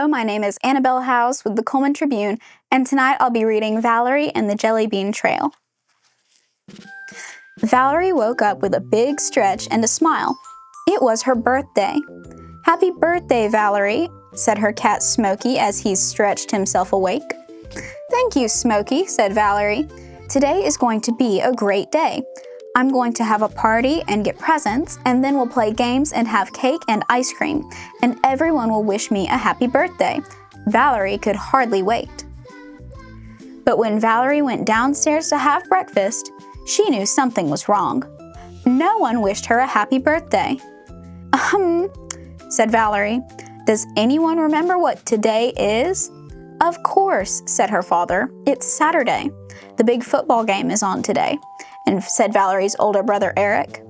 my name is Anabelle Howze with the Cullman Tribune, and tonight I'll be reading Valerie and the Jelly Bean Trail. Valerie woke up with a big stretch and a smile. It was her birthday. "Happy birthday, Valerie," said her cat Smokey as he stretched himself awake. "Thank you, Smokey," said Valerie. "Today is going to be a great day. I'm going to have a party and get presents, and then we'll play games and have cake and ice cream, and everyone will wish me a happy birthday." Valerie could hardly wait. But when Valerie went downstairs to have breakfast, she knew something was wrong. No one wished her a happy birthday. Said Valerie. "Does anyone remember what today is?" "Of course," said her father. "It's Saturday. The big football game is on today," and said Valerie's older brother Eric.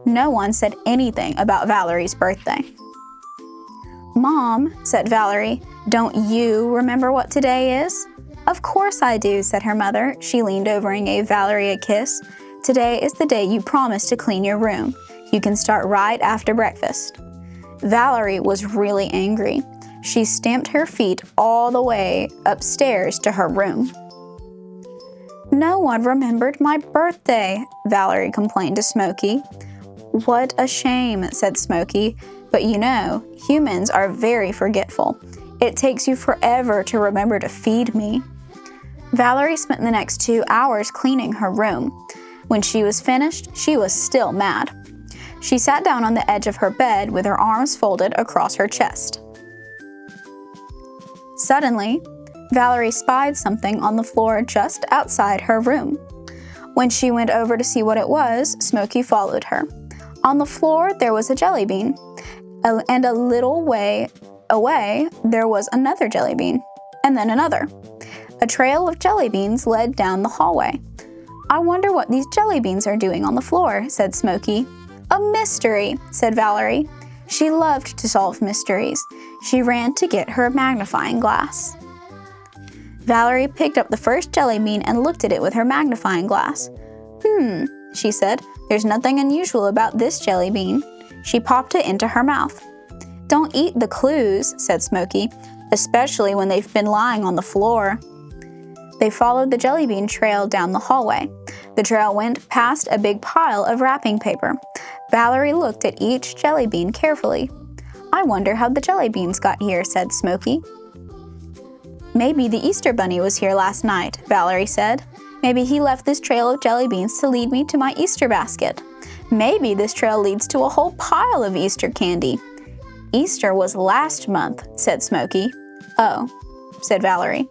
No one said anything about Valerie's birthday. "Mom," said Valerie, "don't you remember what today is?" "Of course I do," said her mother. She leaned over and gave Valerie a kiss. "Today is the day you promised to clean your room. You can start right after breakfast." Valerie was really angry. She stamped her feet all the way upstairs to her room. "No one remembered my birthday," Valerie complained to Smokey. "What a shame," said Smokey. "But you know, humans are very forgetful. It takes you forever to remember to feed me." Valerie spent the next 2 hours cleaning her room. When she was finished, she was still mad. She sat down on the edge of her bed with her arms folded across her chest. Suddenly, Valerie spied something on the floor just outside her room. When she went over to see what it was, Smokey followed her. On the floor, there was a jelly bean, and a little way away, there was another jelly bean, and then another. A trail of jelly beans led down the hallway. "I wonder what these jelly beans are doing on the floor," said Smokey. "A mystery," said Valerie. She loved to solve mysteries. She ran to get her magnifying glass. Valerie picked up the first jelly bean and looked at it with her magnifying glass. She said, "There's nothing unusual about this jelly bean." She popped it into her mouth. "Don't eat the clues," said Smokey, "especially when they've been lying on the floor." They followed the jelly bean trail down the hallway. The trail went past a big pile of wrapping paper. Valerie looked at each jelly bean carefully. "I wonder how the jelly beans got here," said Smokey. "Maybe the Easter Bunny was here last night," Valerie said. "Maybe he left this trail of jelly beans to lead me to my Easter basket. Maybe this trail leads to a whole pile of Easter candy." "Easter was last month," said Smokey. "Oh," said Valerie.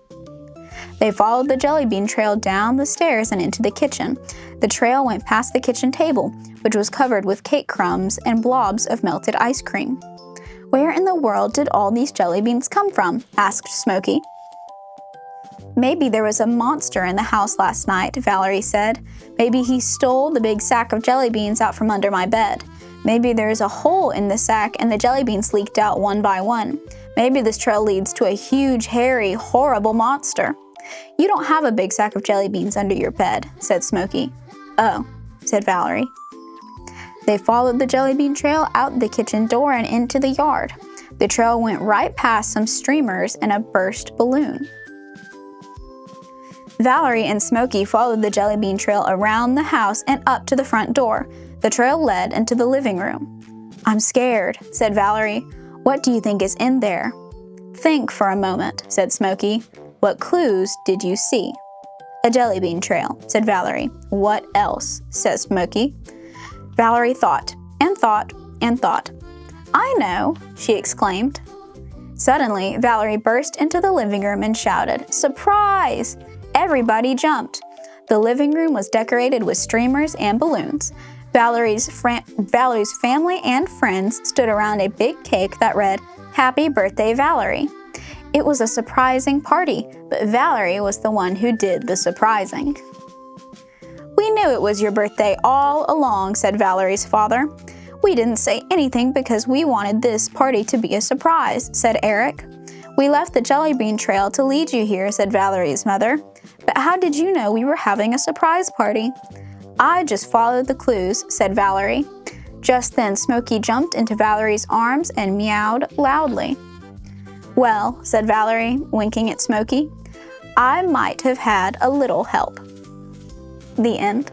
They followed the jelly bean trail down the stairs and into the kitchen. The trail went past the kitchen table, which was covered with cake crumbs and blobs of melted ice cream. "Where in the world did all these jelly beans come from?" asked Smokey. "Maybe there was a monster in the house last night," Valerie said. "Maybe he stole the big sack of jelly beans out from under my bed. Maybe there is a hole in the sack and the jelly beans leaked out one by one. Maybe this trail leads to a huge, hairy, horrible monster." "You don't have a big sack of jelly beans under your bed," said Smokey. "Oh," said Valerie. They followed the jelly bean trail out the kitchen door and into the yard. The trail went right past some streamers and a burst balloon. Valerie and Smokey followed the jelly bean trail around the house and up to the front door. The trail led into the living room. "I'm scared," said Valerie. "What do you think is in there?" "Think for a moment," said Smokey. "What clues did you see?" "A jelly bean trail," said Valerie. "What else?" said Smokey. Valerie thought and thought and thought. "I know!" she exclaimed. Suddenly, Valerie burst into the living room and shouted, "Surprise!" Everybody jumped. The living room was decorated with streamers and balloons. Valerie's family and friends stood around a big cake that read, "Happy Birthday, Valerie." It was a surprising party, but Valerie was the one who did the surprising. "We knew it was your birthday all along," said Valerie's father. "We didn't say anything because we wanted this party to be a surprise," said Eric. "We left the jelly bean trail to lead you here," said Valerie's mother. "But how did you know we were having a surprise party?" "I just followed the clues," said Valerie. Just then, Smokey jumped into Valerie's arms and meowed loudly. "Well," said Valerie, winking at Smokey, "I might have had a little help." The end.